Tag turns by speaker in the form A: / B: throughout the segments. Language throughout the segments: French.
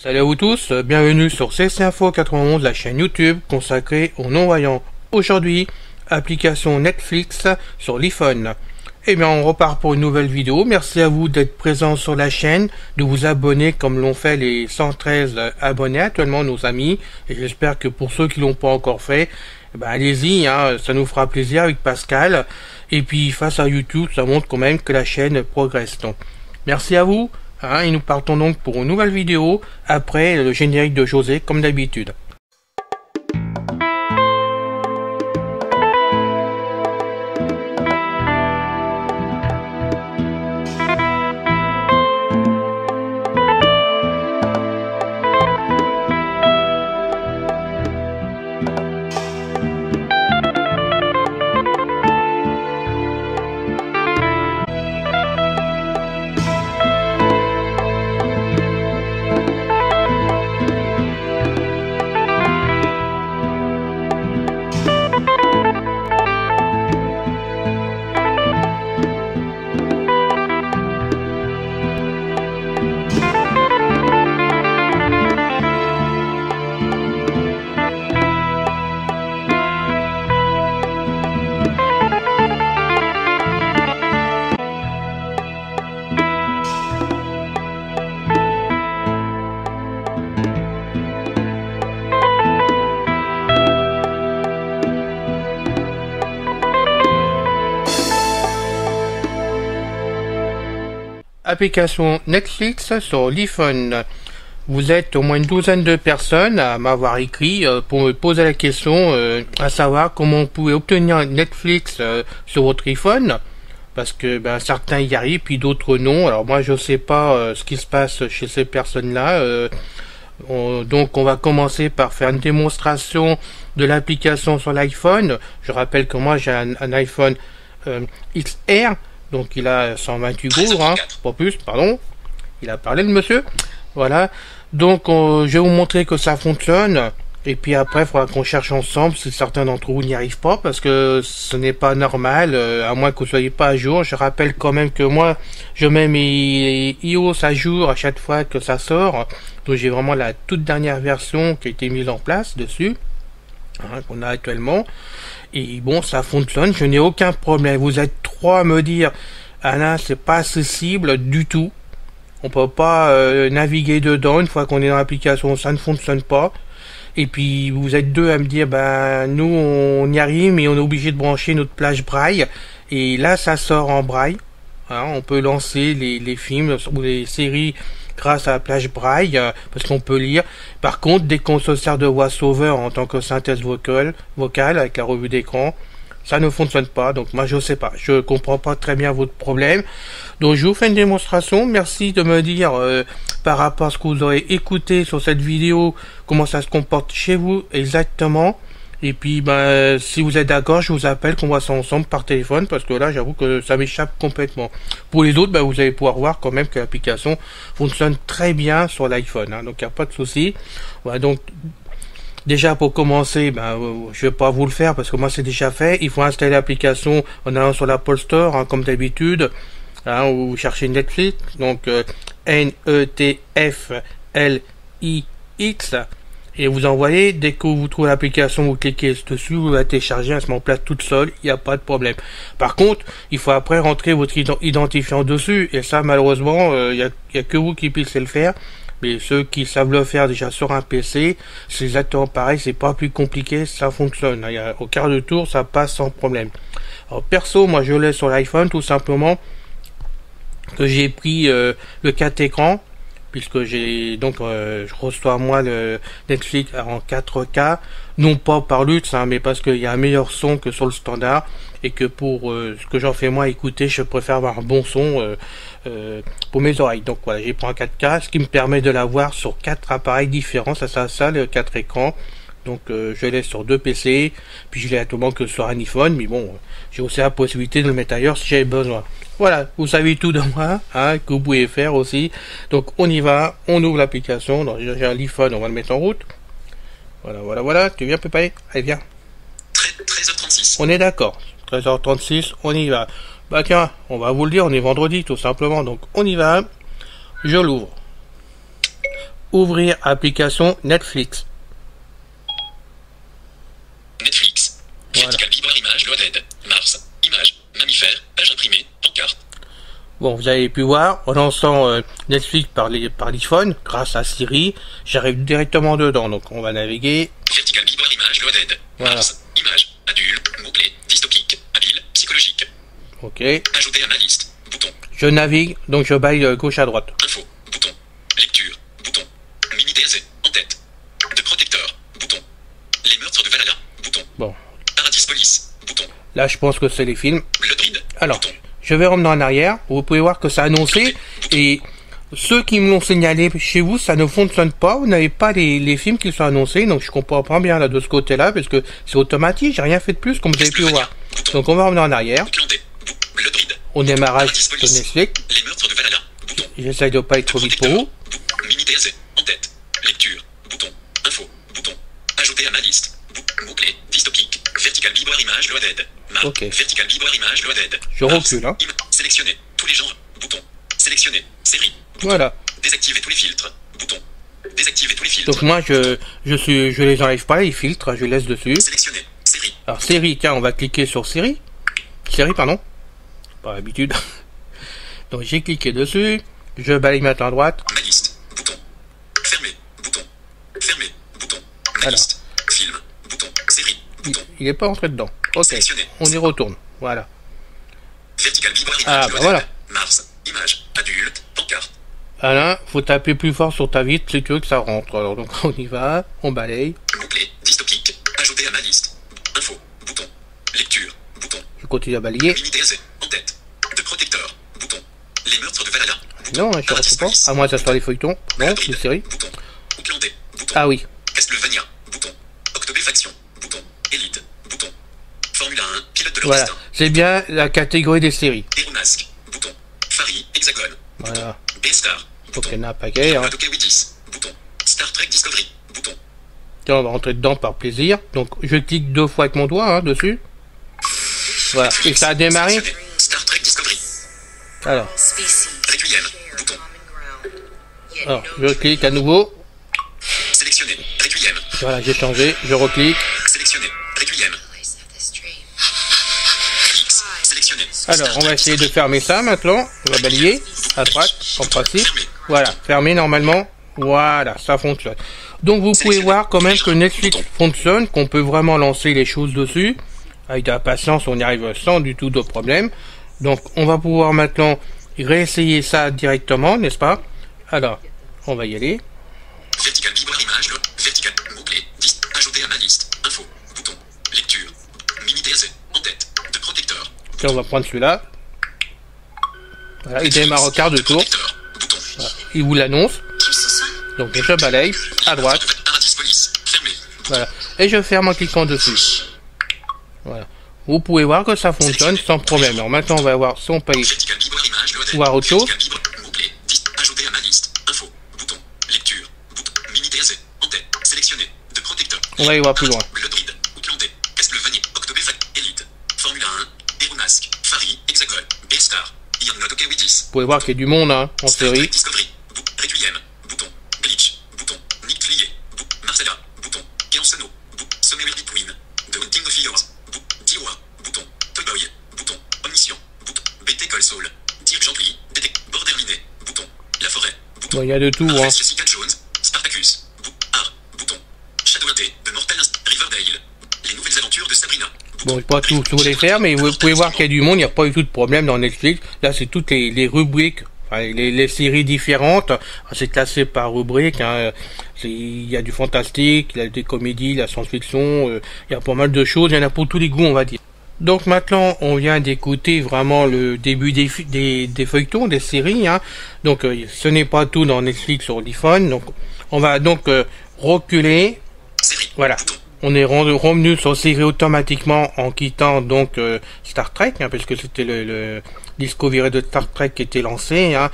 A: Salut à vous tous, bienvenue sur CC Info 91, la chaîne YouTube consacrée aux non-voyants. Aujourd'hui, application Netflix sur l'iPhone. Eh bien, on repart pour une nouvelle vidéo. Merci à vous d'être présents sur la chaîne, de vous abonner comme l'ont fait les 113 abonnés actuellement, nos amis. Et j'espère que pour ceux qui l'ont pas encore fait, allez-y, ça nous fera plaisir avec Pascal. Et puis, face à YouTube, ça montre quand même que la chaîne progresse. Donc, merci à vous. Et nous partons donc pour une nouvelle vidéo après le générique de José comme d'habitude. Application Netflix sur l'iPhone. Vous êtes au moins une douzaine de personnes à m'avoir écrit pour me poser la question à savoir comment on pouvait obtenir Netflix sur votre iPhone, parce que certains y arrivent puis d'autres non. Alors moi je sais pas ce qui se passe chez ces personnes là. Donc on va commencer par faire une démonstration de l'application sur l'iPhone. Je rappelle que moi j'ai un iPhone XR. Donc il a 128 gourds, pas plus, pardon. Il a parlé le monsieur. Voilà. Donc je vais vous montrer que ça fonctionne. Et puis après, il faudra qu'on cherche ensemble si certains d'entre vous n'y arrivent pas, parce que ce n'est pas normal, à moins que vous soyez pas à jour. Je rappelle quand même que moi, je mets mes iOS à jour à chaque fois que ça sort. Donc j'ai vraiment la toute dernière version qui a été mise en place dessus, qu'on a actuellement. Et bon, ça fonctionne, je n'ai aucun problème. Vous êtes trois à me dire, là, c'est pas accessible du tout. On peut pas naviguer dedans une fois qu'on est dans l'application, ça ne fonctionne pas. Et puis vous êtes deux à me dire, nous on y arrive, mais on est obligé de brancher notre plage braille. Et là, ça sort en braille. On peut lancer les films ou les séries grâce à la plage braille, parce qu'on peut lire. Par contre, dès qu'on se sert de VoiceOver en tant que synthèse vocale avec la revue d'écran, ça ne fonctionne pas. Donc moi je sais pas, je comprends pas très bien votre problème. Donc je vous fais une démonstration. Merci de me dire par rapport à ce que vous aurez écouté sur cette vidéo, comment ça se comporte chez vous exactement. Et puis si vous êtes d'accord, je vous appelle qu'on voit ça ensemble par téléphone, parce que là j'avoue que ça m'échappe complètement. Pour les autres, vous allez pouvoir voir quand même que l'application fonctionne très bien sur l'iPhone, donc il n'y a pas de souci. Voilà, donc déjà pour commencer, je vais pas vous le faire parce que moi c'est déjà fait. Il faut installer l'application en allant sur l'Apple Store, comme d'habitude, où vous cherchez Netflix, donc Netflix. Et vous envoyez, dès que vous trouvez l'application, vous cliquez dessus, vous la téléchargez, elle se met en place toute seule, il n'y a pas de problème. Par contre, il faut après rentrer votre identifiant dessus, et ça malheureusement, il y a que vous qui puissiez le faire. Mais ceux qui savent le faire déjà sur un PC, c'est exactement pareil, c'est pas plus compliqué, ça fonctionne. Au quart de tour, ça passe sans problème. Alors perso, moi je l'ai sur l'iPhone, tout simplement, que j'ai pris le 4 écrans, puisque j'ai donc je reçois moi le Netflix en 4K, non pas par luxe, mais parce qu'il y a un meilleur son que sur le standard, et que pour ce que j'en fais moi écouter, je préfère avoir un bon son pour mes oreilles. Donc voilà, j'ai pris un 4K, ce qui me permet de l'avoir sur 4 appareils différents. Ça le 4 écrans. Donc je l'ai sur 2 PC, puis je l'ai actuellement que sur un iPhone, mais bon, j'ai aussi la possibilité de le mettre ailleurs si j'avais besoin. Voilà, vous savez tout de moi, que vous pouvez faire aussi. Donc on y va, on ouvre l'application. Donc j'ai un iPhone, on va le mettre en route. Voilà, tu viens Pépé? Allez viens.
B: 13h36.
A: On est d'accord, 13h36, on y va. Bah tiens, on va vous le dire, on est vendredi tout simplement, donc on y va. Je l'ouvre. Ouvrir application Netflix.
B: Netflix.
A: Voilà.
B: Vertical libre image loaded. Mars. Image. Mammifère. Page imprimée. Pancarte.
A: Bon, vous avez pu voir, en lançant Netflix par l'iPhone, grâce à Siri, j'arrive directement dedans. Donc on va naviguer.
B: Vertical libre image loaded.
A: Voilà.
B: Mars. Image. Adulte. Mot-clé. Dystopique. Habile. Psychologique.
A: Ok.
B: Ajouter à ma liste. Bouton.
A: Je navigue, donc je baille gauche à droite.
B: Info. Bouton. Lecture. Bouton. Mini DSE. En tête. De protecteur. Bouton. Les meurtres de Valhalla. Bouton.
A: Bon,
B: Paradis Police. Bouton.
A: là je pense que c'est les films.
B: Bloodread.
A: Alors,
B: Bouton.
A: je vais revenir en arrière. Vous pouvez voir que ça a annoncé. Et ceux qui me l'ont signalé chez vous, ça ne fonctionne pas. Vous n'avez pas les films qui sont annoncés. Donc je comprends pas bien là de ce côté-là, parce que c'est automatique. J'ai rien fait de plus, comme vous avez pu voir. Donc on va revenir en arrière.
B: Outlandais. Bloodread.
A: Au démarrage
B: Paradis
A: de
B: Police.
A: Netflix.
B: Les meurtres de Valhalla. Bouton.
A: J'essaye de pas être trop vite pour vous.
B: Mini DSE. En tête. Lecture. Bouton. Info. Bouton. Ajouter à ma liste. Mot-clé. Dystopique. Vertical libre image loaded. Map.
A: Ok.
B: Vertical libre image loaded.
A: Je recule, hein.
B: Sélectionner. Tous les genres. Bouton. Sélectionner. Série. Bouton.
A: Voilà.
B: Désactiver tous les filtres. Bouton. Désactiver tous les filtres.
A: Donc moi je les enlève pas les filtres, je les laisse dessus.
B: Sélectionner. Série.
A: Alors série, tiens, on va cliquer sur série. Série, pardon. Pas l'habitude. Donc j'ai cliqué dessus. Je balaye maintenant à droite.
B: Ma liste. Bouton. Fermer. Bouton. Fermer. Bouton. Ma
A: Alors.
B: liste. Film. Bouton. Série. Bouton.
A: Il est pas entré dedans. Ok.
B: Sélectionner.
A: On y retourne. Voilà.
B: Vertical libre image
A: Ah, bah
B: loaded.
A: voilà.
B: Mars. Image. Adulte. Pancarte.
A: Alain, faut taper plus fort sur ta vitre si tu veux que ça rentre. Alors donc on y va. On balaye.
B: Mot-clé. Dystopique. Ajouter à ma liste. Info. Bouton. Lecture. Bouton.
A: Je continue à balayer.
B: Mini DSE. En tête. De protecteur. Bouton. Les meurtres de Valhalla.
A: Non, je ne retrouve pas. À moins que ça soit les feuilletons. Non, c'est série.
B: Bouton. Outlandais. Bouton.
A: Ah oui.
B: Castlevania. Bouton. Octobéfaction. Bouton. Élite. Bouton. Formule 1. Pilote de
A: Voilà.
B: l'Augustin.
A: C'est bien la catégorie des séries.
B: Aéromasque. Bouton. Fari. Hexagone.
A: Voilà.
B: B-Star.
A: Donc
B: Bouton.
A: il y en a un paquet. Hein.
B: Madoka Wittis. Bouton. Star Trek Discovery. Bouton.
A: Tiens, on va rentrer dedans par plaisir. Donc je clique 2 fois avec mon doigt hein, dessus. Voilà. Et ça a démarré.
B: Sélectionner. Star Trek Discovery.
A: Alors,
B: Requiem. Bouton.
A: alors je clique à nouveau.
B: Sélectionner. Requiem.
A: Voilà, j'ai changé. Je reclique.
B: Sélectionner. Requiem. X. Sélectionner.
A: Alors, on va essayer de fermer ça maintenant. On va balayer à droite, en principe. Voilà, fermer normalement. Voilà, ça fonctionne. Donc vous pouvez voir quand même que Netflix fonctionne, qu'on peut vraiment lancer les choses dessus. Avec de la patience, on y arrive sans du tout de problème. Donc on va pouvoir maintenant réessayer ça directement, n'est-ce pas? Alors, on va y aller.
B: Vertical libre image. Vertical. Mot-clé. Ajouter à ma liste. Info. Bouton. Lecture. Mini DSE. En tête. De protecteur.
A: Tiens, on va prendre celui-là. Voilà, il démarre au quart de tour.
B: Protecteur. Bouton.
A: Voilà, il vous l'annonce. Donc je balaye à droite.
B: Paradis Police. Fermé.
A: Voilà. Et je ferme en cliquant dessus. Voilà. Vous pouvez voir que ça fonctionne sans problème. Alors maintenant, on va voir si on peut aller
B: Vertical libre image. Loaded.
A: voir autre chose.
B: Vertical libre. Mot-clé. Ajouter à ma liste. Info. Bouton. Lecture. Bouton. Mini DSE. En tête. Sélectionner. De protecteur.
A: On va y voir plus loin.
B: Bloodread. Outlandais. Castlevania. Octobéfac. Élite. Formule 1. Aéromasque. Fari. Hexagone. B-Star. Young Madoka Wittis.
A: Vous pouvez voir qu'il y a du monde hein, en
B: Star Trek
A: série.
B: Discovery. Requiem. Bouton. Bleach. Bouton. Nick Flier. Marcella. Bouton. Kean Sono. Somewhere Between. The Hunting of Heroes. Diwa. Bouton. Toy Boy. Bouton. Omniscient. Bouton. BT Call Saul. Dirk Gently. BT. Borderline. Bouton. La Forêt. Bouton.
A: Bon, il y a de tout. Hein.
B: Marvelous Jessica Jones. Spartacus. Art. Bouton. Shadow Day. The Mortal Riverdale. Les nouvelles aventures de Sabrina.
A: Bon, je ne peux pas tous les faire, mais vous pouvez voir qu'il y a du monde. Il n'y a pas eu tout de problème dans Netflix. Là, c'est toutes les rubriques. Enfin, les séries différentes. C'est classé par rubrique. Hein. Il y a du fantastique, il y a des comédies, la science-fiction. Il y a pas mal de choses. Il y en a pour tous les goûts, on va dire. Donc maintenant, on vient d'écouter vraiment le début des feuilletons, des séries. Hein. Donc ce n'est pas tout dans Netflix sur l'iPhone. Donc on va donc reculer.
B: Série.
A: Voilà.
B: Bouton.
A: On est revenu sur série automatiquement en quittant donc Star Trek, hein, parce que c'était le Discovery de Star Trek qui était lancé. Hein.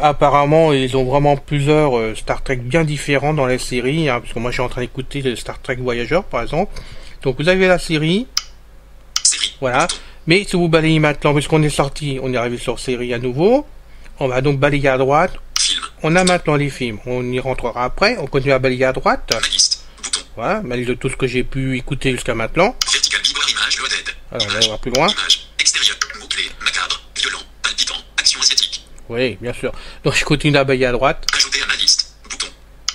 A: Apparemment, ils ont vraiment plusieurs Star Trek bien différents dans les séries, hein, parce que moi je suis en train d'écouter le Star Trek Voyager par exemple. Donc vous avez la série,
B: Série.
A: voilà. Mais si vous balayez maintenant, puisqu'on est sorti, on est arrivé sur série à nouveau, on va donc balayer à droite.
B: Film.
A: on a maintenant les films. On y rentrera après. On continue à balayer à droite.
B: Ma liste. Bouton.
A: Voilà, mail de tout ce que j'ai pu écouter jusqu'à maintenant.
B: Vertical Bigboard image loaded.
A: Alors, on va voir plus loin.
B: Image. Extérieur. Mots-clés. Macabre. Violent. Palpitant. Action asiatique.
A: Oui, bien sûr. Donc je continue à balayer à droite.
B: Ajouter à ma liste. Bouton.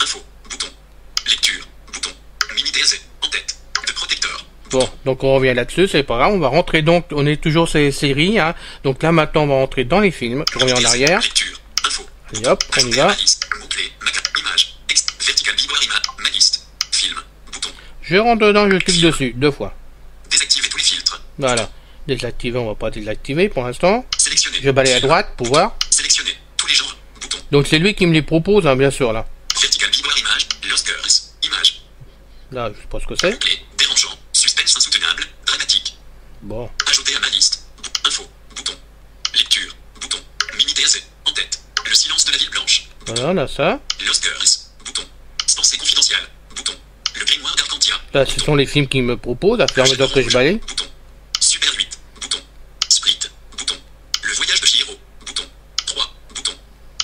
B: Info. Bouton. Lecture. Bouton. Mini TSE. En tête. De protecteur.
A: Bon, donc on revient là-dessus, c'est pas grave. On va rentrer donc, on est toujours sur les séries. Hein. Donc là maintenant, on va rentrer dans les films. Je reviens en arrière.
B: Lecture. Info.
A: Allez hop, on y
B: Ajouter à
A: va.
B: ma liste. Mots-clés. Macabre. Image. Vertical Bigboard image. Ma liste. Film. Bouton.
A: Je rentre dedans, je clique dessus, 2 fois.
B: Désactiver tous les filtres.
A: Voilà. Désactiver, on va pas désactiver pour l'instant.
B: Sélectionner.
A: Je balaye à droite pour voir.
B: Sélectionner. Tous les genres. Bouton.
A: Donc c'est lui qui me les propose, hein, bien sûr, là.
B: Vertical Bigboard image. Lost Girls. Image.
A: Là, je sais pas ce que c'est.
B: Clé. Dérangeant. Suspense insoutenable. Dramatique.
A: Bon.
B: Ajouter à ma liste. Info. Bouton. Lecture. Bouton. Mini TSE. En tête. Le silence de la ville blanche.
A: Voilà, on a ça.
B: Lost Girls. Bouton. Pensée confidentielle. Bouton. Le grimoire d'Arcantia.
A: Là, ce sont les films qu'il me propose, à faire en mesure que je balaye.
B: Bouton. Super 8. Bouton. Split. Bouton. Le voyage de Chihiro. Bouton. 3. Bouton.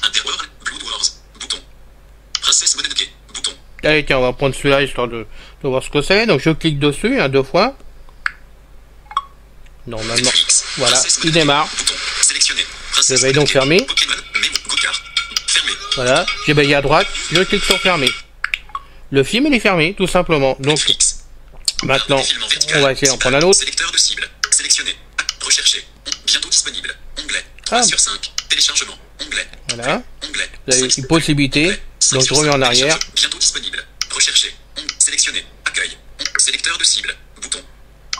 B: Interworld. Blood Wars. Bouton. Princesse Mononoke. Bouton.
A: Allez, tiens, on va prendre celui-là histoire de voir ce que c'est. Donc je clique dessus, hein, 2 fois. Normalement.
B: Netflix.
A: Voilà,
B: Princesse
A: il
B: Mononoke.
A: démarre.
B: Bouton. Sélectionner.
A: Je
B: Princesse
A: vais donc
B: Mononoke.
A: fermer.
B: Pokémon. Memo. Go-kart. Fermé.
A: Voilà, j'ai balayé à droite, je clique sur fermer. Le film, il est fermé, tout simplement. Donc,
B: Netflix.
A: maintenant,
B: Défilement vertical.
A: on va essayer d'en prendre un autre.
B: Sélecteur de cible. Sélectionner. Rechercher. Bientôt disponible. Onglet.
A: Ah.
B: 3 sur 5. Téléchargement. Onglet.
A: Voilà.
B: Onglet.
A: Vous avez
B: 5
A: une possibilité.
B: onglet. 5
A: Donc, je
B: sur
A: reviens
B: 5.
A: en arrière.
B: Téléchargement. Bientôt disponible. Rechercher. Sélectionner. Accueil. Sélecteur de cible. Bouton.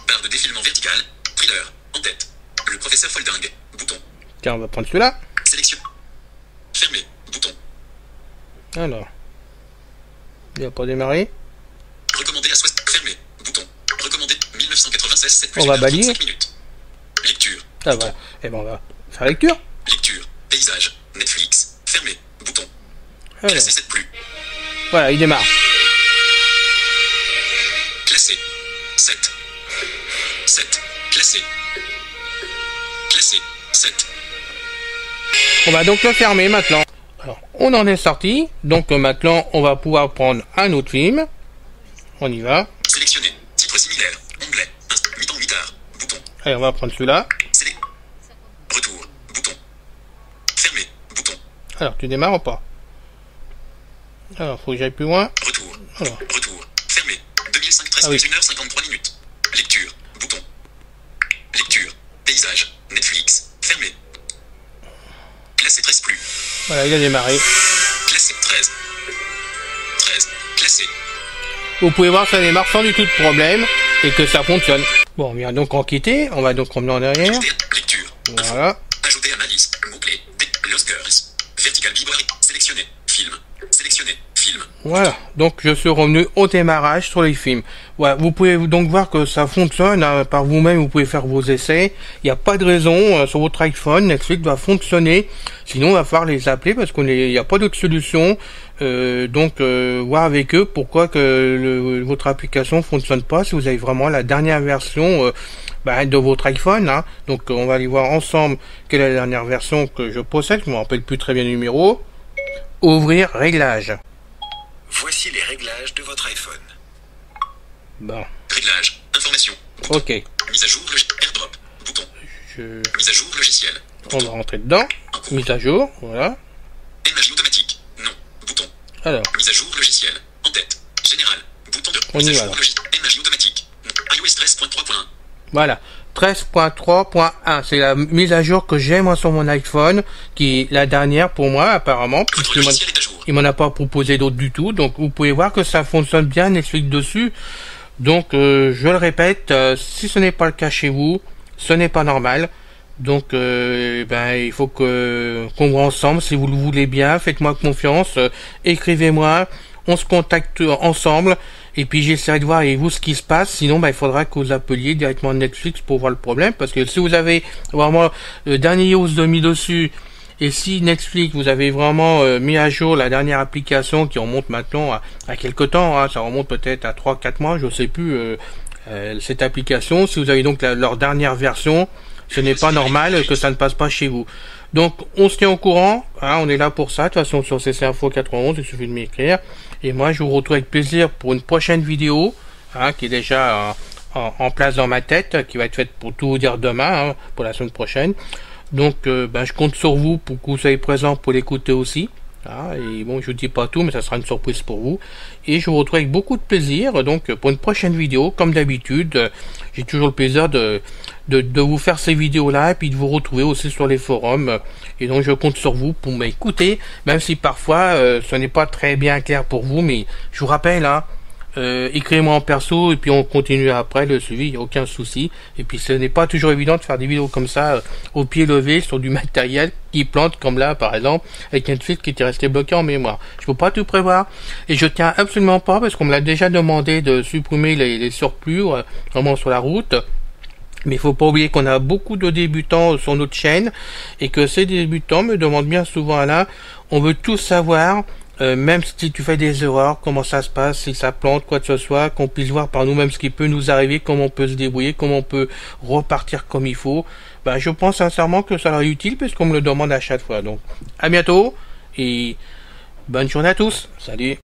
B: Barre de défilement vertical. Thriller. En tête. Le professeur Folding. Bouton.
A: Tiens, on va prendre celui-là.
B: Sélection. Fermé. Bouton.
A: Alors. Il n'a pas démarré.
B: Recommandé à 60. Fermé. Bouton. Recommandé. 1996. 7
A: On va balayer.
B: 35 minutes. Lecture.
A: Ah, voilà. Et ben, on va faire lecture.
B: Lecture. Paysage. Netflix. Fermé. Bouton.
A: Alors.
B: Classé 7 plus.
A: Voilà, il démarre.
B: Classé. 7. 7. Classé. Classé. 7.
A: On va donc le fermer maintenant. Alors, on en est sorti. Donc, maintenant, on va pouvoir prendre un autre film. On y va.
B: Sélectionner. Titre similaire. Onglet. 8 ans 8 heures. Bouton.
A: Allez, on va prendre celui-là.
B: Retour. Bouton. Fermé. Bouton.
A: Alors, tu démarres ou pas? Alors, faut que j'aille plus loin.
B: Retour.
A: Alors,
B: Retour. Fermé. 2005 13
A: Ah oui.
B: 1h53 minutes. Lecture. Bouton. Lecture. Paysage. Netflix. Fermé. Classé 13 plus.
A: voilà, il a démarré.
B: Classé 13. 13. Classé.
A: Vous pouvez voir, ça démarre sans du tout de problème et que ça fonctionne. Bon, on vient donc en quitter. On va donc revenir en arrière.
B: Lecture.
A: Voilà.
B: Ajouter à ma liste. Mots-clés. Lost Girls. Vertical Bigboard. Sélectionner. Film. Sélectionner. Film.
A: Voilà, donc je suis revenu au démarrage sur les films. Voilà, vous pouvez donc voir que ça fonctionne hein, par vous-même, vous pouvez faire vos essais. Il n'y a pas de raison, sur votre iPhone, Netflix va fonctionner. Sinon, on va falloir les appeler parce qu'il n'y a pas d'autre solution. Donc, voir avec eux pourquoi que votre application fonctionne pas si vous avez vraiment la dernière version de votre iPhone. Hein. Donc, on va aller voir ensemble quelle est la dernière version que je possède. Je ne me rappelle plus très bien le numéro. Ouvrir réglages.
B: Voici les réglages de votre iPhone.
A: Bon,
B: Réglages. Information.
A: ok.
B: Mise à jour logiciel. AirDrop. Bouton. Mise à jour logiciel.
A: On va rentrer dedans. Mise à jour, voilà.
B: Énergie automatique. Non. Bouton.
A: Alors,
B: Mise à jour logiciel. En tête. Général. Bouton de
A: On
B: mise
A: y
B: à
A: va,
B: jour
A: là.
B: logiciel. Énergie automatique. Non. iOS 13.3.1.
A: voilà. 13.3.1, c'est la mise à jour que j'ai moi sur mon iPhone, qui est la dernière pour moi apparemment,
B: Votre
A: puisqu'il m'en-
B: logiciel est à jour.
A: il m'en a pas proposé d'autres du tout, donc vous pouvez voir que ça fonctionne bien Netflix dessus. Donc je le répète, si ce n'est pas le cas chez vous, ce n'est pas normal. Donc il faut qu'on voit ensemble, si vous le voulez bien, faites-moi confiance, écrivez-moi, on se contacte ensemble. Et puis j'essaierai de voir avec vous ce qui se passe. Sinon, il faudra que vous appeliez directement Netflix pour voir le problème. Parce que si vous avez vraiment le dernier iOS de mis dessus, et si Netflix vous avez vraiment mis à jour la dernière application qui remonte maintenant à quelque temps, hein, ça remonte peut-être à 3-4 mois, je sais plus, cette application. Si vous avez donc leur dernière version, ce n'est pas normal que ça ne passe pas chez vous. Donc on se tient au courant, hein, on est là pour ça, de toute façon sur CC Info 91, il suffit de m'écrire. Et moi je vous retrouve avec plaisir pour une prochaine vidéo, hein, qui est déjà en place dans ma tête, qui va être faite pour tout vous dire demain, hein, pour la semaine prochaine. Donc je compte sur vous pour que vous soyez présents pour l'écouter aussi. Ah, et bon, je vous dis pas tout, mais ça sera une surprise pour vous. Et je vous retrouve avec beaucoup de plaisir, donc pour une prochaine vidéo, comme d'habitude. J'ai toujours le plaisir de vous faire ces vidéos-là, et puis de vous retrouver aussi sur les forums. Et donc je compte sur vous pour m'écouter, même si parfois ce n'est pas très bien clair pour vous, mais je vous rappelle, hein, écrivez-moi en perso et puis on continue après le suivi, il n'y a aucun souci. Et puis ce n'est pas toujours évident de faire des vidéos comme ça au pied levé sur du matériel qui plante, comme là par exemple avec un fil qui était resté bloqué en mémoire. Je peux pas tout prévoir et je tiens absolument pas, parce qu'on me l'a déjà demandé de supprimer les surplus vraiment sur la route. Mais il faut pas oublier qu'on a beaucoup de débutants sur notre chaîne et que ces débutants me demandent bien souvent, Alain, on veut tout savoir. Même si tu fais des erreurs, comment ça se passe, si ça plante, quoi que ce soit, qu'on puisse voir par nous-mêmes ce qui peut nous arriver, comment on peut se débrouiller, comment on peut repartir comme il faut. Je pense sincèrement que ça leur est utile, puisqu'on me le demande à chaque fois. Donc, à bientôt, et bonne journée à tous. Salut.